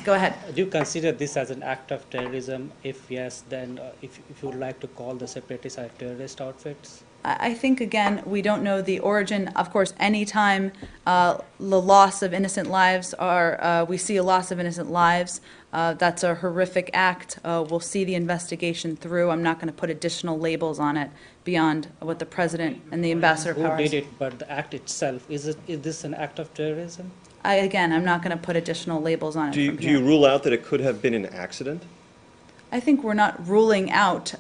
Go ahead. Do you consider this as an act of terrorism? If yes, then if you would like to call the separatists as terrorist outfits? I think, again, we don't know the origin. Of course, anytime the loss of innocent lives we see a loss of innocent lives, that's a horrific act. We'll see the investigation through. I'm not going to put additional labels on it beyond what the president and the ambassador powers. Who did it, but the act itself, is this an act of terrorism? Again, I'm not going to put additional labels on it. Do you rule out that it could have been an accident? I think we're not ruling out,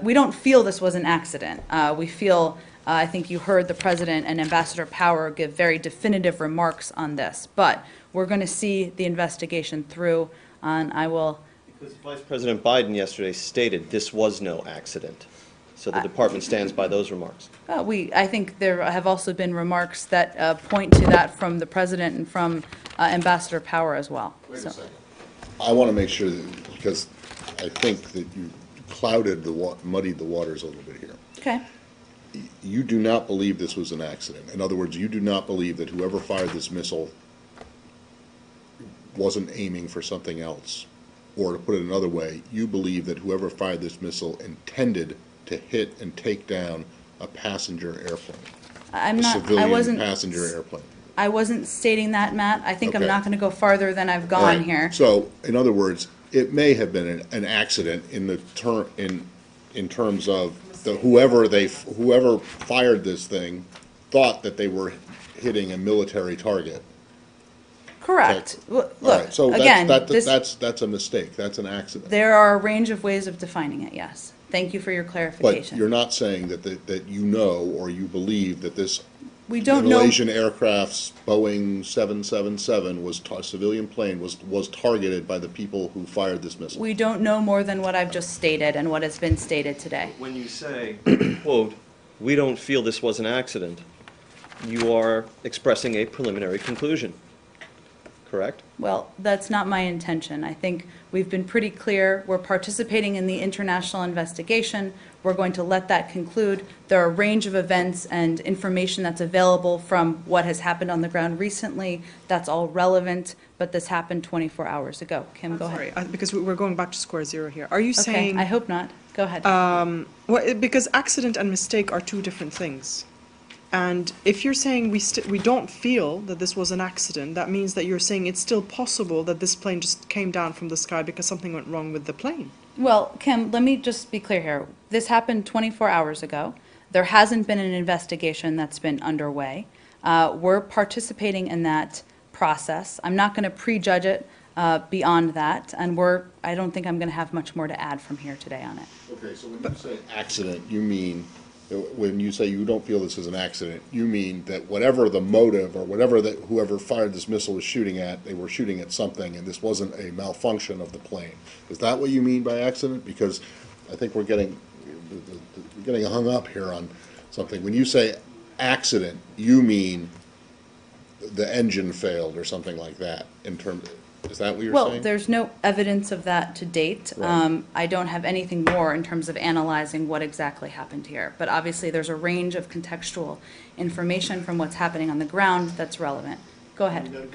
we don't feel this was an accident. We feel, I think you heard the President and Ambassador Power give very definitive remarks on this, but we're going to see the investigation through, and I will... Because Vice President Biden yesterday stated this was no accident, so the department stands by those remarks. I think there have also been remarks that point to that from the President and from Ambassador Power as well. Wait a second. I want to make sure that, because I think that you muddied the waters a little bit here. Okay. You do not believe this was an accident. In other words, you do not believe that whoever fired this missile wasn't aiming for something else. Or to put it another way, you believe that whoever fired this missile intended to hit and take down a passenger airplane. Civilian passenger airplane. I wasn't stating that, Matt. I think Okay. I'm not going to go farther than I've gone Right. here. So, in other words, it may have been an accident in terms of whoever fired this thing thought that they were hitting a military target. Correct. Okay. Look, All right. So again, that's a mistake. That's an accident. there are a range of ways of defining it, yes. Thank you for your But clarification. you're not saying that you know or you believe that this We don't know. Malaysian aircraft's Boeing 777 civilian plane was targeted by the people who fired this missile. We don't know more than what I've just stated and what has been stated today. When you say, quote, "We don't feel this was an accident," you are expressing a preliminary conclusion, correct? Well, that's not my intention. I think we've been pretty clear. We're participating in the international investigation. We're going to let that conclude. There are a range of events and information that's available from what has happened on the ground recently. That's all relevant, but this happened 24 hours ago. Kim, go ahead. Sorry, because we're going back to square zero here. Are you Okay, saying... I hope not. Go ahead. because accident and mistake are two different things. And if you're saying we don't feel that this was an accident, that means that you're saying it's still possible that this plane just came down from the sky because something went wrong with the plane. Well, Kim, let me just be clear here. This happened 24 hours ago. There hasn't been an investigation that's been underway. We're participating in that process. I'm not going to prejudge it beyond that, and I don't think I'm going to have much more to add from here today on it. Okay, so when you say accident, you mean, when you say you don't feel this is an accident, you mean that whatever the motive or whatever that whoever fired this missile was shooting at, they were shooting at something and this wasn't a malfunction of the plane. Is that what you mean by accident? Because I think we're getting hung up here on something. When you say accident, you mean the engine failed or something like that in terms of, is that what you're saying? Well, there's no evidence of that to date. Right. I don't have anything more in terms of analyzing what exactly happened here. But obviously, there's a range of contextual information from what's happening on the ground that's relevant. Go ahead.